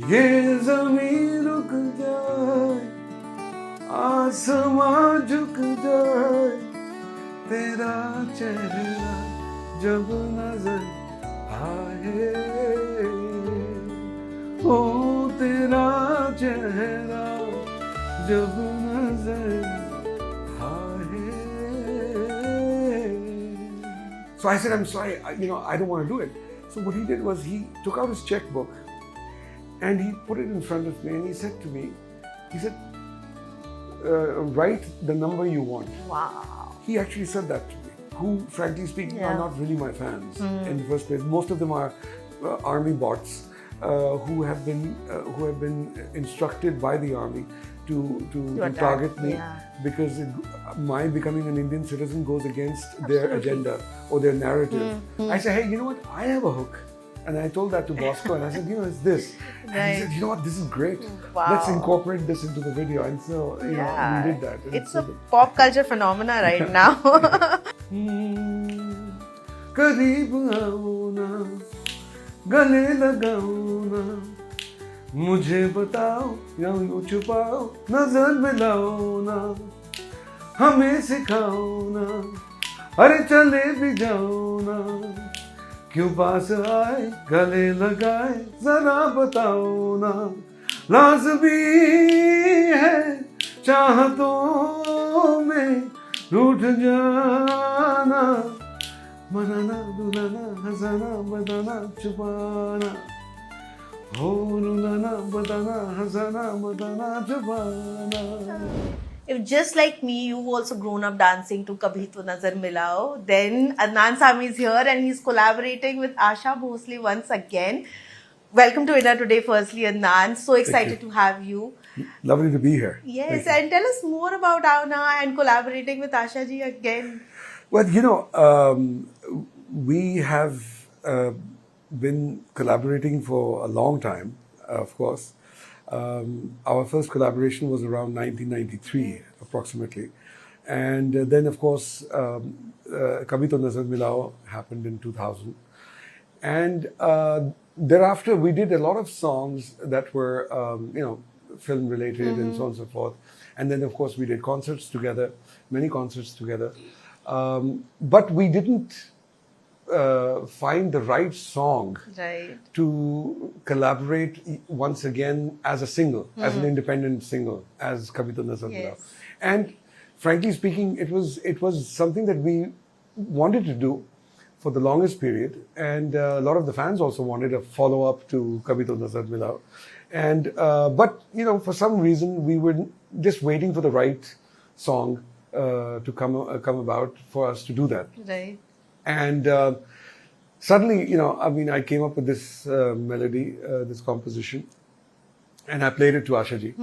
ये ज़मीं रुक जाए, आसमां झुक जाए, तेरा चेहरा जब नजर आए, ओ तेरा चेहरा जब नजर आए. So I said, I'm sorry, I don't want to do it. So what he did was he took out his checkbook and he put it in front of me and he said to me, he said, write the number you want. Wow. He actually said that to me, who frankly speaking are not really my fans in the first place. Most of them are army bots who have been instructed by the army to target me because my becoming an Indian citizen goes against their agenda or their narrative. I said, hey, you know what? I have a hook. And I told that to Bosco and I said, it's this. And he said, you know what? This is great. Wow. Let's incorporate this into the video. And so, we did that. And it's a pop culture phenomena right now. करीब आओ ना, गले लगाओ ना, मुझे बताओ या यूं छुपाओ, नजर मिलाओ ना, हमें सिखाओ ना, अरे चले भी जाओ ना, क्यों पास आए, गले लगाए, जरा बताओ ना, लाज़मी है चाहतों में रूठ जाना, मनाना दुलाना हंसाना बताना छुपाना, हो रुलाना बताना हंसाना बताना छुपाना. If just like me, you've also grown up dancing to Kabhi To Nazar Milao, then Adnan Sami is here and he's collaborating with Asha Bhosle once again. Welcome to Inner Today, firstly, Adnan. So excited to have you. Lovely to be here. Yes, and tell us more about Aao Na and collaborating with Asha ji again. Well, we have been collaborating for a long time, of course. Our first collaboration was around 1993, approximately. And then, of course, Kabhi To Nazar Milao happened in 2000. And thereafter, we did a lot of songs that were, film-related and so on and so forth. And then, of course, we did concerts together, many concerts together. But we didn't find the right song to collaborate once again as a single, as an independent single, as Kabhi To Nazar Milao. And frankly speaking, it was something that we wanted to do for the longest period, and a lot of the fans also wanted a follow-up to Kabhi To Nazar Milao. And but for some reason we were just waiting for the right song to come about for us to do that. Right. And suddenly, I came up with this melody, this composition, and I played it to Asha ji.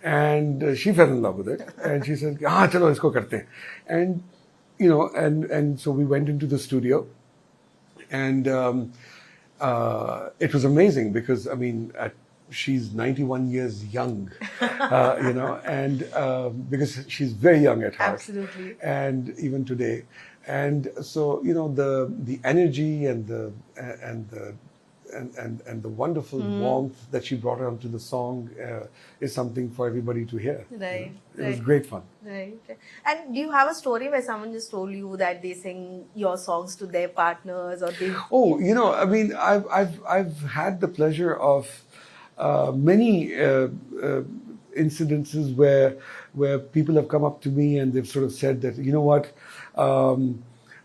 And she fell in love with it. And she said, chalo, isko karte hain. And, and so we went into the studio. And it was amazing because, she's 91 years young, and because she's very young at heart. Absolutely. And even today. And so, the energy and the wonderful warmth that she brought onto the song is something for everybody to hear. Right. It was great fun. Right. And do you have a story where someone just told you that they sing your songs to their partners or they? Oh, I've had the pleasure of many incidences where people have come up to me and they've sort of said that, you know what,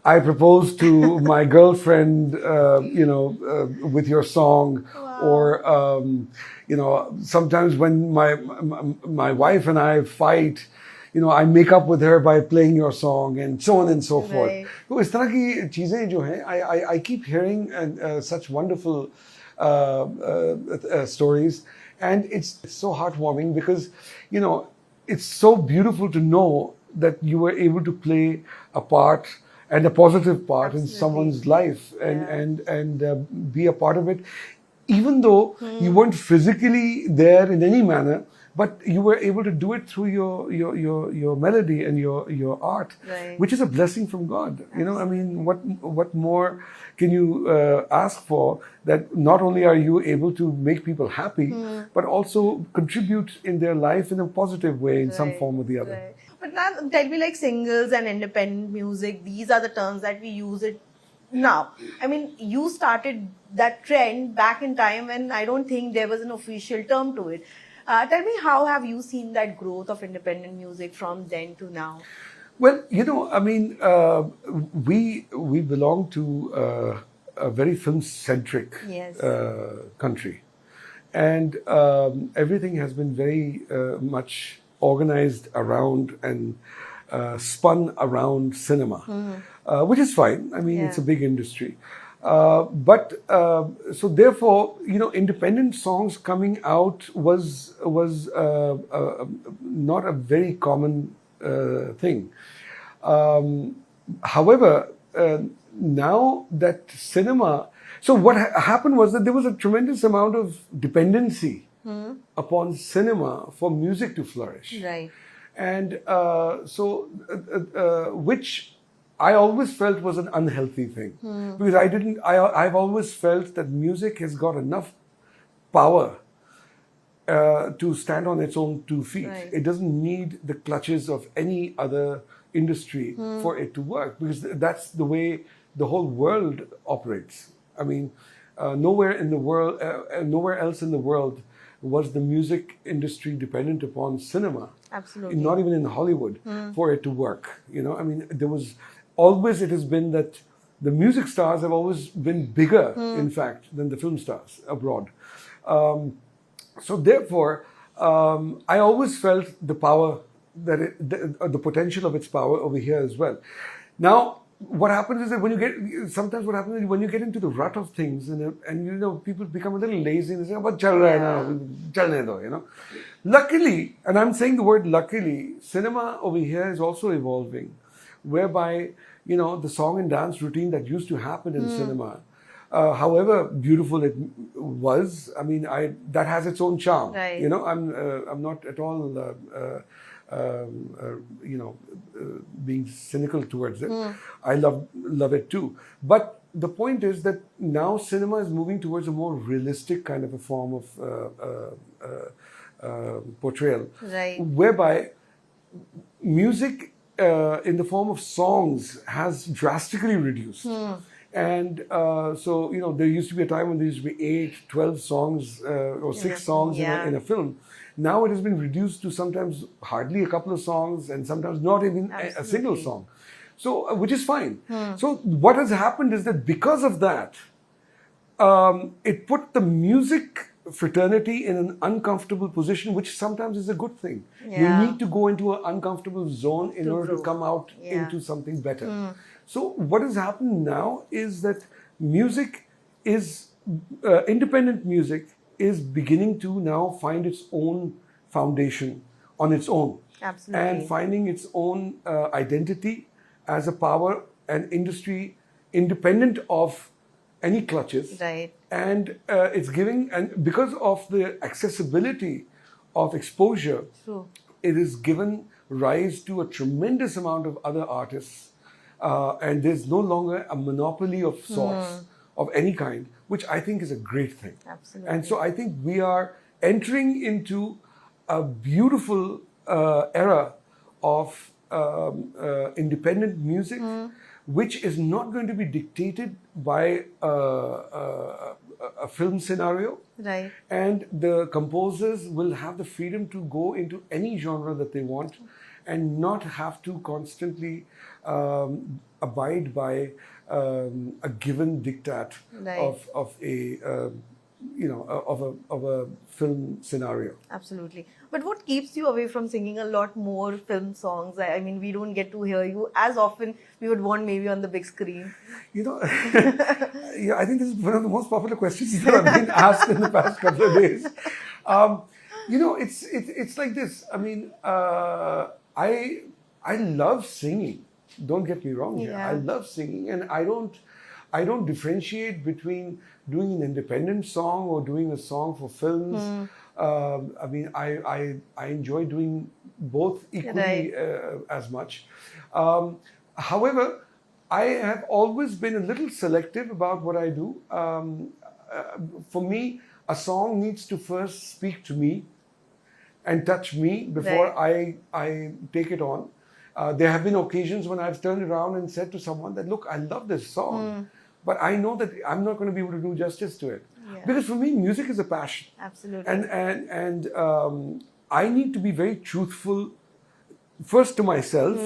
I proposed to my girlfriend, with your song. Wow. Or, sometimes when my wife and I fight, I make up with her by playing your song and so on and so forth. So इस तरह की चीजें जो हैं, I keep hearing such wonderful stories, and it's so heartwarming because it's so beautiful to know that you were able to play a part and a positive part in someone's life and be a part of it, even though you weren't physically there in any manner, but you were able to do it through your melody and your art, Right. which is a blessing from God. You know, I mean, what more can you ask for? That not only are you able to make people happy, but also contribute in their life in a positive way in some form or the other. Right. But now tell me, like singles and independent music, these are the terms that we use it now. I mean, you started that trend back in time when I don't think there was an official term to it. Tell me, how have you seen that growth of independent music from then to now? Well, you know, I mean, we belong to a very film-centric Yes. country, and everything has been very much organized around and spun around cinema, which is fine. I mean, it's a Yeah. big industry. So therefore, you know, independent songs coming out was not a very common thing. However, now that cinema, so what happened was that there was a tremendous amount of dependency upon cinema for music to flourish. Right. And which I always felt was an unhealthy thing, because I've always felt that music has got enough power to stand on its own 2 feet. Right. It doesn't need the clutches of any other industry for it to work, because that's the way the whole world operates. I mean, nowhere else in the world was the music industry dependent upon cinema. Absolutely. Not even in Hollywood for it to work. You know, I mean, it has been that the music stars have always been bigger, in fact, than the film stars abroad. So therefore, I always felt the power the potential of its power over here as well. Now, what happens is that when you get into the rut of things, and you know, people become a little lazy and they say, "But chal raha hai na, chalne do," you know. Luckily, and I'm saying the word luckily, cinema over here is also evolving, whereby, you know, the song and dance routine that used to happen in cinema, however beautiful it was, I mean, that has its own charm. Right. You know, I'm not at all being cynical towards it. I love it too. But the point is that now cinema is moving towards a more realistic kind of a form of portrayal, Right. whereby music in the form of songs has drastically reduced. And so, you know, there used to be a time when there used to be 8, 12 songs or 6 songs in a film. Now it has been reduced to sometimes hardly a couple of songs, and sometimes not even a single song. So, which is fine. So what has happened is that because of that, it put the music fraternity in an uncomfortable position, which sometimes is a good thing. Yeah. You need to go into an uncomfortable zone in order grow. to come out Yeah. into something better. So what has happened now is that music is, independent music is beginning to now find its own foundation on its own. Absolutely. And finding its own identity as a power and industry independent of any clutches. Right. And it's giving, and because of the accessibility of exposure, True. it has given rise to a tremendous amount of other artists. And there's no longer a monopoly of sorts of any kind, which I think is a great thing. Absolutely. And so I think we are entering into a beautiful era of independent music, which is not going to be dictated by a film scenario. Right. And the composers will have the freedom to go into any genre that they want and not have to constantly abide by a given diktat Right. of a film scenario. Absolutely. But what keeps you away from singing a lot more film songs? I mean, we don't get to hear you as often. We would want maybe on the big screen. You know, yeah, I think this is one of the most popular questions that I've been asked in the past couple of days. You know, it's like this. I mean, I love singing. Don't get me wrong here. Yeah. I love singing, and I don't. I don't differentiate between doing an independent song or doing a song for films. I mean, I enjoy doing both equally as much. However, I have always been a little selective about what I do. For me, a song needs to first speak to me and touch me before I take it on. There have been occasions when I've turned around and said to someone that, look, I love this song, but I know that I'm not going to be able to do justice to it. Because for me, music is a passion. Absolutely. And I need to be very truthful, first to myself.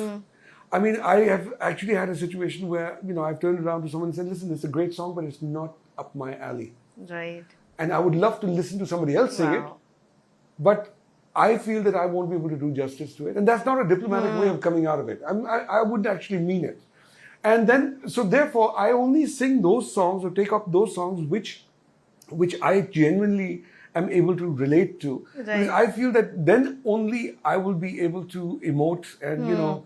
I mean, I have actually had a situation where, you know, I've turned around to someone and said, listen, it's a great song, but it's not up my alley. Right. And I would love to listen to somebody else sing it, but I feel that I won't be able to do justice to it. And that's not a diplomatic way of coming out of it. I wouldn't actually mean it. And then, so therefore, I only sing those songs or take up those songs which I genuinely am able to relate to. Right. Because I feel that then only I will be able to emote and, you know,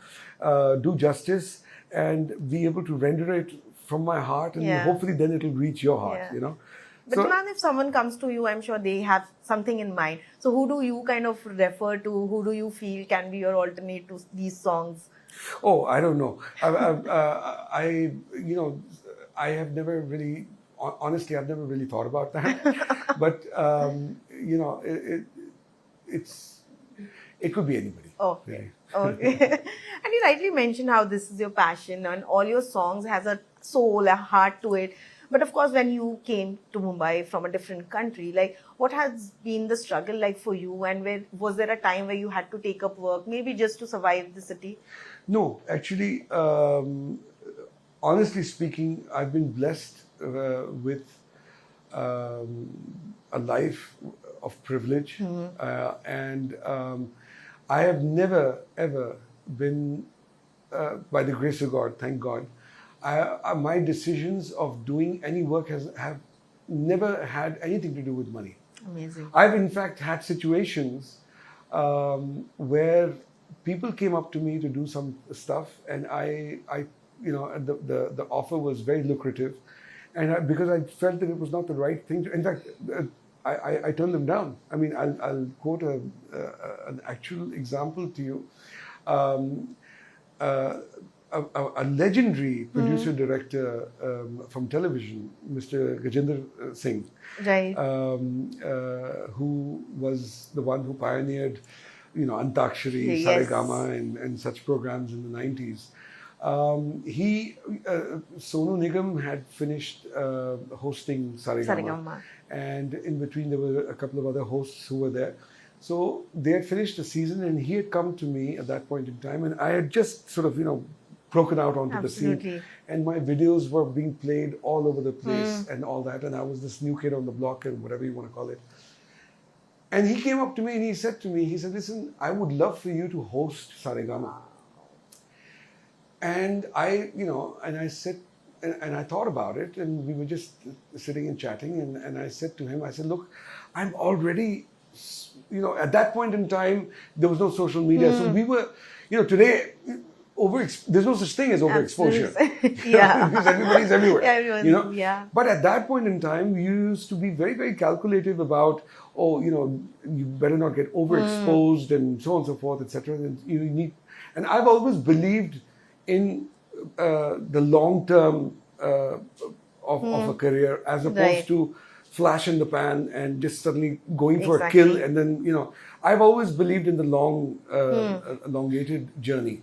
do justice and be able to render it from my heart, and hopefully then it'll reach your heart, you know. But so, man, if someone comes to you, I'm sure they have something in mind. So who do you kind of refer to? Who do you feel can be your alternate to these songs? Oh, I don't know. You know, I have never really, honestly, I've never really thought about that. But, you know, it could be anybody. Okay. Really. Okay. And you rightly mentioned how this is your passion and all your songs has a soul, a heart to it. But of course, when you came to Mumbai from a different country, like what has been the struggle like for you? And was there a time where you had to take up work, maybe just to survive the city? No, actually, honestly speaking, I've been blessed with a life of privilege. And I have never, ever been, by the grace of God, thank God, my decisions of doing any work have never had anything to do with money. Amazing. I've in fact had situations where people came up to me to do some stuff, and I you know, the offer was very lucrative, and because I felt that it was not the right thing to. In fact, I turned them down. I mean, I'll quote an actual example to you. A legendary producer-director from television, Mr. Gajendra Singh, right, who was the one who pioneered, you know, Antakshari, yes, Saregama, and such programs in the 90s. Sonu Nigam had finished hosting Saregama, and in between there were a couple of other hosts who were there. So they had finished the season, and he had come to me at that point in time, and I had just sort of, you know, broken out onto the scene, and my videos were being played all over the place and all that, and I was this new kid on the block and whatever you want to call it. And he came up to me and he said to me, he said, listen, I would love for you to host Saregama. And I, you know, and I said, and I thought about it, and we were just sitting and chatting, and I said to him, I said, look, I'm already, you know, at that point in time, there was no social media, so we were, you know, today, there's no such thing as overexposure. Yeah. Because everybody's everywhere. Everyone, you know? Yeah. But at that point in time, we used to be very, very calculative about, oh, you know, you better not get overexposed and so on and so forth, etc. And you need, and I've always believed in the long term of a career, as opposed to flash in the pan and just suddenly going for a kill, and then, you know, I've always believed in the long, elongated journey.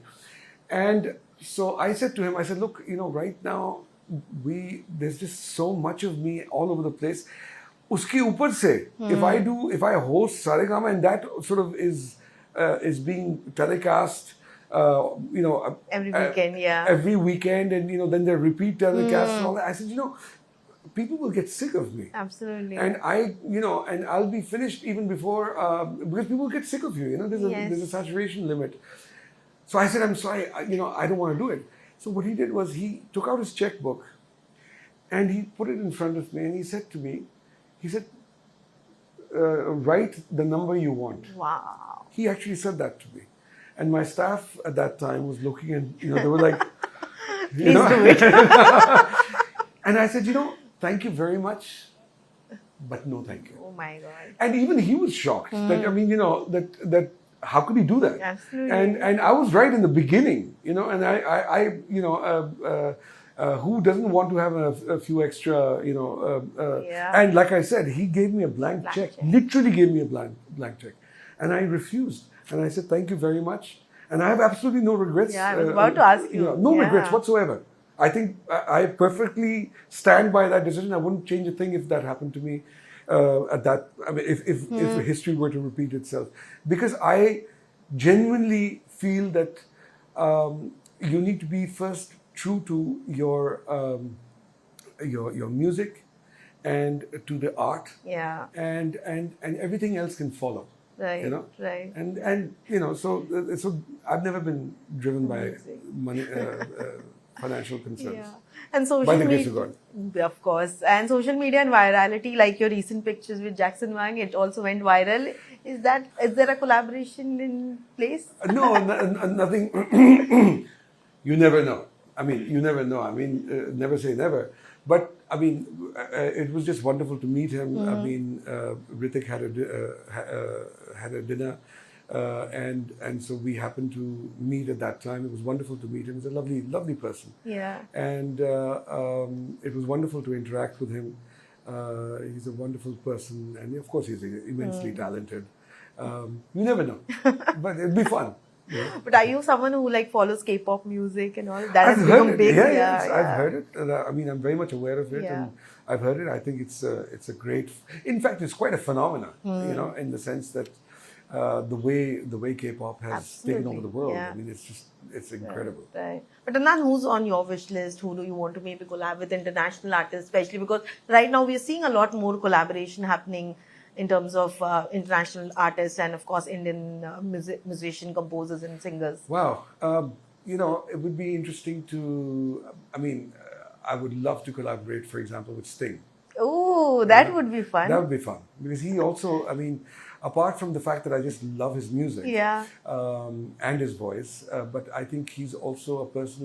And so I said to him, I said, look, you know, right now, there's just so much of me all over the place. Uski upar se, if I host Saregama, and that sort of is being telecast, you know, every weekend, and, you know, then they repeat telecasts and all that. I said, you know, people will get sick of me. Absolutely. And you know, and I'll be finished even before, because people get sick of you, you know, there's a saturation limit. So I said, I'm sorry, you know, I don't want to do it. So what he did was he took out his checkbook and he put it in front of me, and he said to me, he said, write the number you want. Wow. He actually said that to me. And my staff at that time was looking, and, you know, they were like, you know, do it. And I said, thank you very much, but no thank you. Oh my God. And even he was shocked that, that how could he do that? Absolutely. And I was right in the beginning, and who doesn't want to have a few extra, Yeah. and like I said, he gave me a blank check, literally gave me a blank check. And I refused. And I said, thank you very much. And I have absolutely no regrets. Yeah, I was about to ask you. No Yeah. regrets whatsoever. I think I perfectly stand by that decision. I wouldn't change a thing if that happened to me at that. I mean, if history were to repeat itself, because I genuinely feel that you need to be first true to your music and to the art, Yeah. and everything else can follow. Right. Right. And so I've never been driven by money. Financial concerns. Yeah. And social By the grace media, of God. of course. And social media and virality, like your recent pictures with Jackson Wang, it also went viral. Is there a collaboration in place? No, nothing. You never know. I mean, you never know. I mean, never say never. But I mean, it was just wonderful to meet him. I mean, Ritik had a dinner. And so we happened to meet at that time. It was wonderful to meet him. He's a lovely person. Yeah. And it was wonderful to interact with him. He's a wonderful person, and of course he's immensely talented. You never know, but it'd be fun. Yeah. But are you someone who like follows K-pop music and all that? I've has heard become it. big. Yeah, I've heard it. And, I mean, I'm very much aware of it, Yeah. and I've heard it. I think it's a great. In fact, it's quite a phenomenon. In the sense that the way K-pop has taken over the world. Yeah. I mean, it's incredible. Right. But Adnan, who's on your wish list? Who do you want to maybe collab with international artists, especially because right now we're seeing a lot more collaboration happening in terms of international artists and of course Indian musician, composers and singers. Wow. It would be interesting to. I mean, I would love to collaborate, for example, with Sting. Oh, that would be fun. That would be fun because he also. I mean, apart from the fact that I just love his music, Yeah. And his voice, but I think he's also a person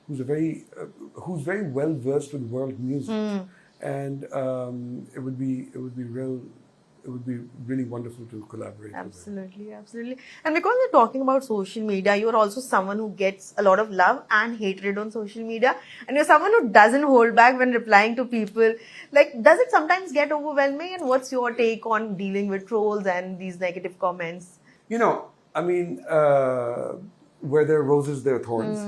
who's very well versed with world music, and it would be really wonderful to collaborate with him. Absolutely, absolutely. And because we're talking about social media, you're also someone who gets a lot of love and hatred on social media. And you're someone who doesn't hold back when replying to people. Like, does it sometimes get overwhelming? And what's your take on dealing with trolls and these negative comments? I mean, where there are roses, there are thorns,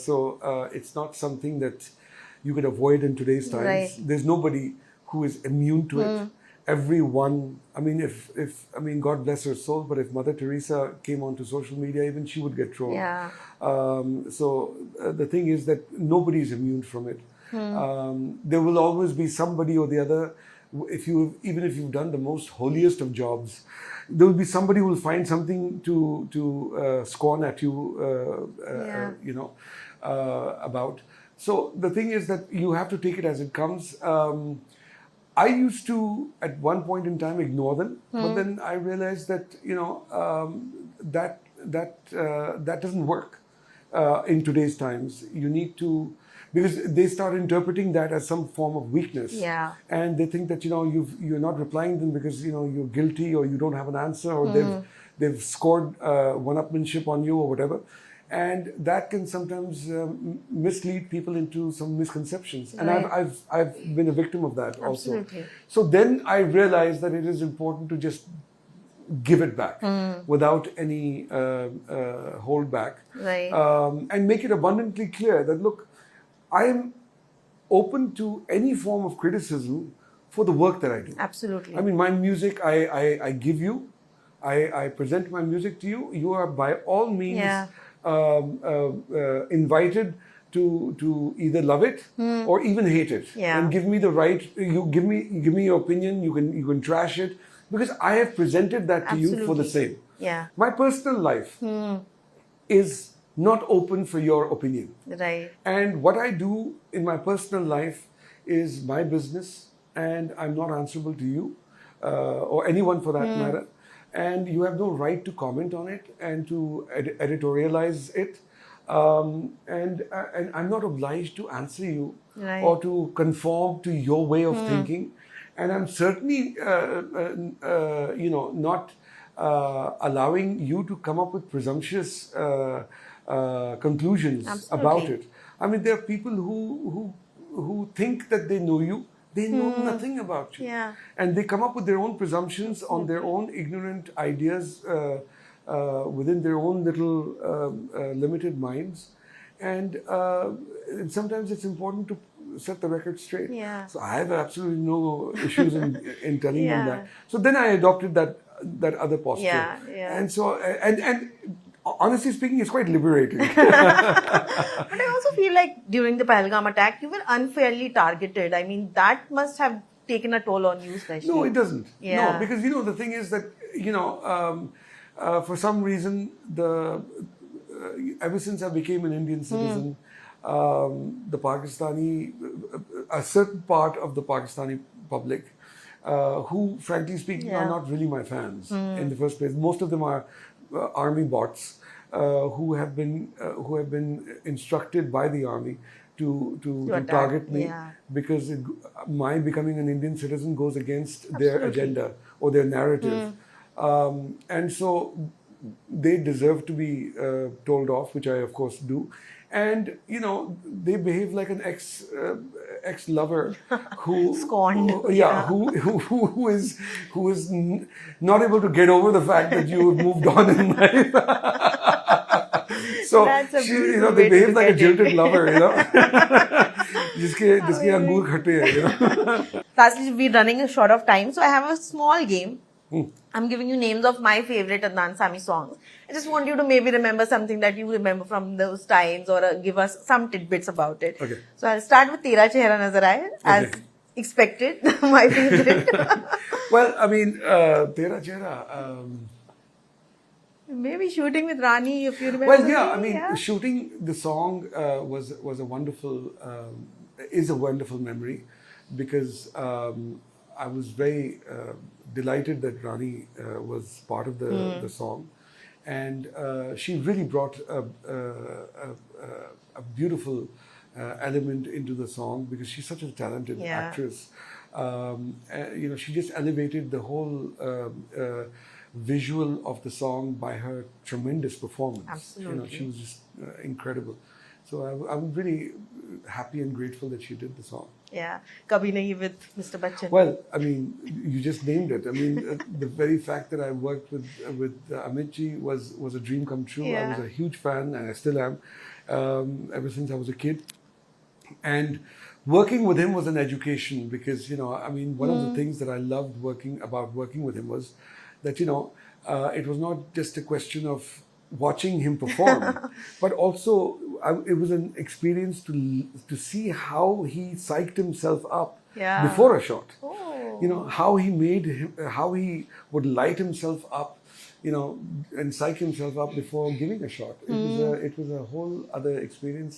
so it's not something that you could avoid in today's times. Right. There's nobody who is immune to it. Everyone, I mean, God bless her soul, but if Mother Teresa came onto social media, even she would get trolled. Yeah. So the thing is that nobody is immune from it. There will always be somebody or the other. Even if you've done the most holiest of jobs, there will be somebody who will find something to scorn at you, about. So the thing is that you have to take it as it comes. I used to, at one point in time, ignore them, but then I realized that that doesn't work in today's times. You need to, because they start interpreting that as some form of weakness, and they think that you're not replying them because you're guilty or you don't have an answer or they've scored one-upmanship on you or whatever. And that can sometimes mislead people into some misconceptions. And Right. I've been a victim of that also. Absolutely. So then I realized that it is important to just give it back without any holdback. Right. And make it abundantly clear that, look, I am open to any form of criticism for the work that I do. Absolutely. I mean, my music, I give you. I present my music to you. You are by all means invited to either love it or even hate it, and give me the right. You give me your opinion. You can trash it because I have presented that to you for the same. Yeah. My personal life is not open for your opinion. Right. And what I do in my personal life is my business, and I'm not answerable to you or anyone for that matter. And you have no right to comment on it and to editorialize it. And I'm not obliged to answer you Right. or to conform to your way of thinking. And I'm certainly, not allowing you to come up with presumptuous conclusions about Absolutely. it. I mean, there are people who think that they know you. They know nothing about you. Yeah. And they come up with their own presumptions on their own ignorant ideas within their own little limited minds. And sometimes it's important to set the record straight. Yeah. So I have absolutely no issues in telling them Yeah. that. So then I adopted that other posture. Yeah, yeah. And so, and honestly speaking, it's quite liberating. But I also feel like during the Pahalgam attack, you were unfairly targeted. I mean, that must have taken a toll on you, especially. No, it doesn't. Yeah. No, because the thing is that for some reason ever since I became an Indian citizen, the Pakistani, a certain part of the Pakistani public, who frankly speaking are not really my fans in the first place. Most of them are army bots who have been instructed by the army to attack. target me Yeah. because my becoming an Indian citizen goes against their Absolutely. agenda or their narrative. And so they deserve to be told off, which I of course do. And they behave like an ex lover who Scorned. who is not able to get over the fact that you have moved on in life. So That's a beautiful they way to behave look like a at it. jilted lover, जिसके अंगूर खट्टे हैं, Lastly, we're running short of time, so I have a small game. I'm giving you names of my favorite Adnan Sami songs. I just want you to maybe remember something that you remember from those times, or give us some tidbits about it. Okay. So I'll start with Tera Chehra Nazar Aaye, as Okay. expected, my favorite. Well, I mean, Tera Chehra. Maybe Shooting with Rani, if you remember. Well, yeah, I something, mean, yeah. shooting the song was a wonderful, is a wonderful memory, because I was very delighted that Rani was part of the song, and she really brought a beautiful element into the song, because she's such a talented Yeah. actress. She just elevated the whole visual of the song by her tremendous performance. Absolutely. She was just incredible. So I'm really happy and grateful that she did the song. Yeah. Kabhi Nahi with Mr. Bachchan. Well, I mean, you just named it. I mean, the very fact that I worked with Amit ji was a dream come true. I Yeah. was a huge fan, and I still am, ever since I was a kid. And working with him was an education, because I mean, one of the things that I loved working with him was that it was not just a question of watching him perform, but also it was an experience to see how he psyched himself up Yeah. before a shot. Oh. How he would light himself up, and psych himself up before giving a shot. It was a whole other experience.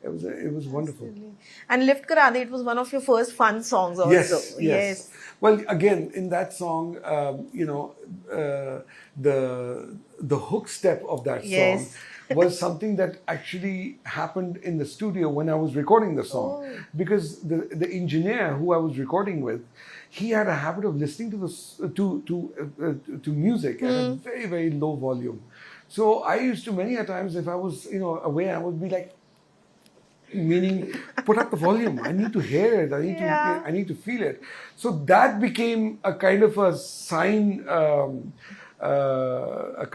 It was wonderful. Absolutely. And Lift Karade, it was one of your first fun songs also. Yes. Well, again, in that song, the hook step of that song Yes. was something that actually happened in the studio when I was recording the song, because the engineer who I was recording with, he had a habit of listening to music at a very, very low volume. So I used to, many a times, if I was away, I would be like, meaning put up the volume. I need to hear it. I need to feel it. So that became a kind of a sign, a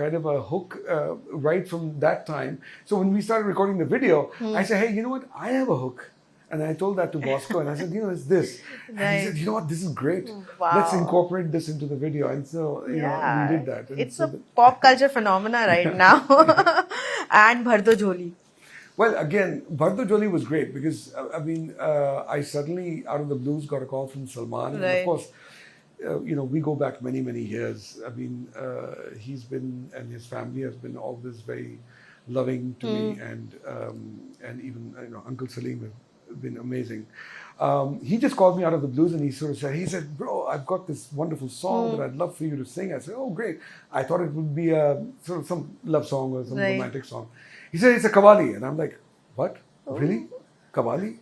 kind of a hook right from that time. So when we started recording the video, I said, hey, you know what? I have a hook. And I told that to Bosco, and I said, it's this. And he said, you know what? This is great. Wow. Let's incorporate this into the video. And so, we did that. And It's so a pop culture phenomena right now. And Bhar Do Jholi. Well, again, Bhar Do Jholi was great, because, I suddenly, out of the blues, got a call from Salman. And Right. of course, we go back many, many years. I mean, he's been, and his family has been always very loving to me, and even, Uncle Salim have been amazing. He just called me out of the blues, and he said, bro, I've got this wonderful song that I'd love for you to sing. I said, oh, great. I thought it would be a sort of some love song or some Right. romantic song. He said, it's a qawwali. And I'm like, what? Really? Qawwali?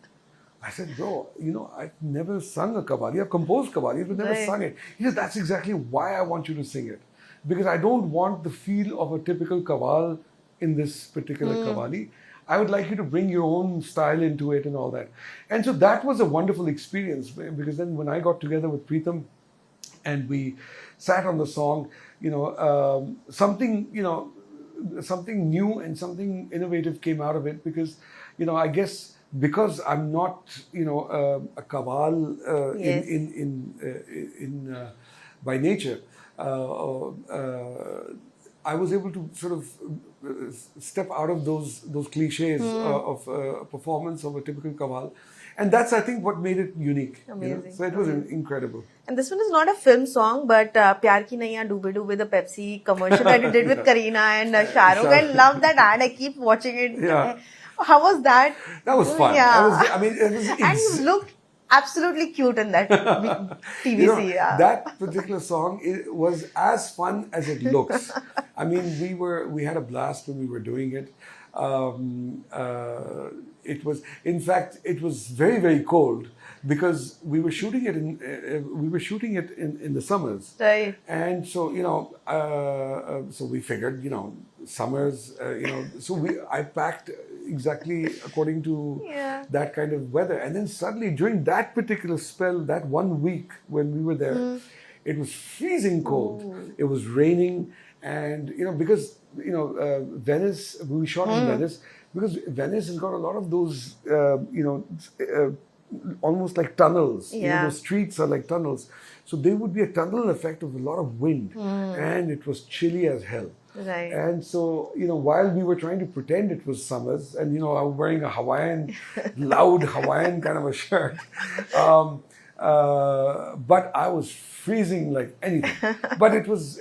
I said, bro, I've never sung a qawwali. I've composed qawwali, but never sung it. He said, that's exactly why I want you to sing it. Because I don't want the feel of a typical qawwal in this particular qawwali. I would like you to bring your own style into it and all that. And so that was a wonderful experience, because then when I got together with Preetham and we sat on the song, something new and something innovative came out of it, because, I guess because I'm not, a qawwal Yes. by nature, I was able to sort of step out of those cliches of performance of a typical qawwal, and that's, I think, what made it unique. Amazing. So it was incredible. And this one is not a film song, but Pyar Ki Naiyan Doobe Doobe, the Pepsi commercial that you did with Kareena and Shah Rukh. I love that ad. I keep watching it. Yeah. How was that? That was fun. Yeah. It was And you looked absolutely cute in that TVC. Yeah. That particular song, it was as fun as it looks. I mean, we had a blast when we were doing it. It was, in fact, it was very, very cold, because we were shooting it in the summers. Right. And so, so we figured, summers, so I packed exactly according to that kind of weather. And then suddenly, during that particular spell, that 1 week when we were there, it was freezing cold. It was raining. And, because, Venice, we shot in Venice, because Venice has got a lot of those, almost like tunnels. Yeah. The streets are like tunnels. So there would be a tunnel effect of a lot of wind. And it was chilly as hell. Right. And so, while we were trying to pretend it was summers, and, I was wearing a loud Hawaiian kind of a shirt, but I was freezing like anything. But it was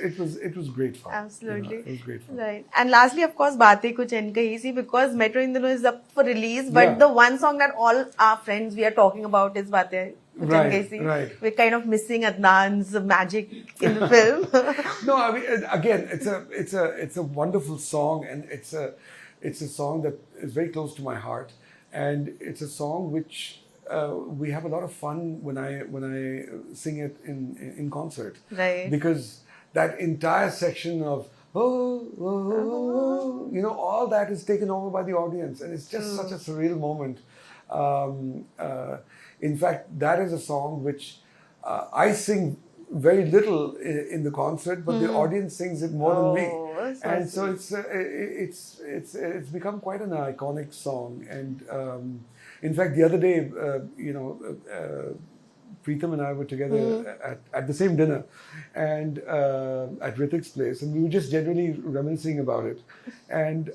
great fun. Absolutely. It was great fun. Right. And lastly, of course, Baatein Kuch N Kahi Si, because Metro in Dino is up for release, but the one song that all our friends we are talking about is Baatein Kuch N Kahi Si. Right. We're kind of missing Adnan's magic in the film. No, I mean, again, it's a wonderful song, and it's a song that is very close to my heart, and it's a song which we have a lot of fun when I sing it in concert. Right. Because that entire section of all that is taken over by the audience, and it's just such a surreal moment. In fact, that is a song which I sing very little in the concert, but the audience sings it more than me. So And sweet. so it's become quite an iconic song. And in fact, the other day, Preetham and I were together at the same dinner, and at Ritik's place, and we were just generally reminiscing about it. And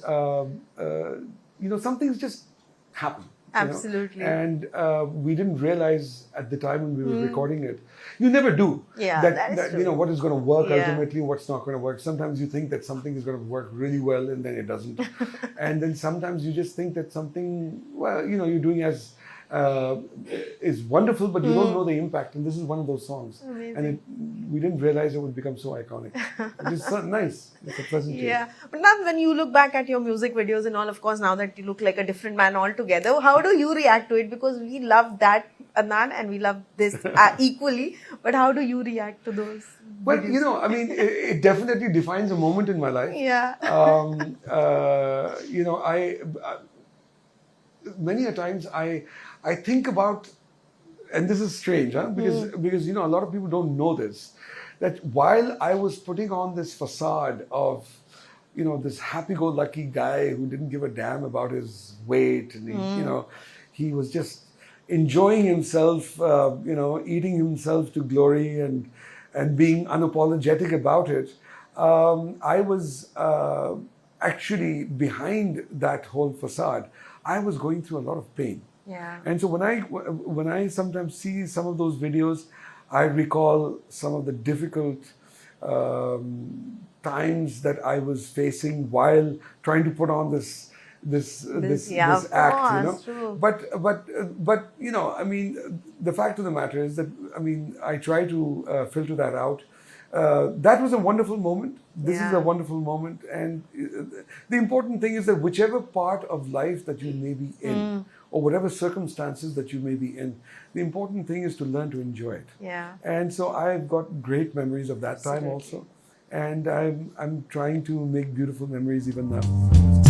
some things just happen. Absolutely. And we didn't realize at the time when we were recording it. You never do. Yeah, that is true. what is going to work Yeah. ultimately, what's not going to work. Sometimes you think that something is going to work really well, and then it doesn't. And then sometimes you just think that something, you're doing as is wonderful, but you don't know the impact. And this is one of those songs. Amazing. And we didn't realize it would become so iconic. It's so nice. It's a pleasant change. Yeah, but now when you look back at your music videos and all, of course, now that you look like a different man altogether, how do you react to it? Because we love that, Adnan, and we love this equally. But how do you react to those? Well, videos? I mean, it definitely defines a moment in my life. Yeah. Many a times I think about, and this is strange, because a lot of people don't know this, that while I was putting on this facade of this happy-go-lucky guy who didn't give a damn about his weight, and he was just enjoying himself, eating himself to glory and being unapologetic about it, I was actually behind that whole facade. I was going through a lot of pain. Yeah. And so when I sometimes see some of those videos, I recall some of the difficult times that I was facing while trying to put on this of act, course, true. But I mean, the fact of the matter is that I try to filter that out. that was a wonderful moment. This is Yeah. a wonderful moment. And the important thing is that whichever part of life that you may be in, or whatever circumstances that you may be in, the important thing is to learn to enjoy it. Yeah. And so I've got great memories of that time Absolutely. also. And I'm trying to make beautiful memories even now.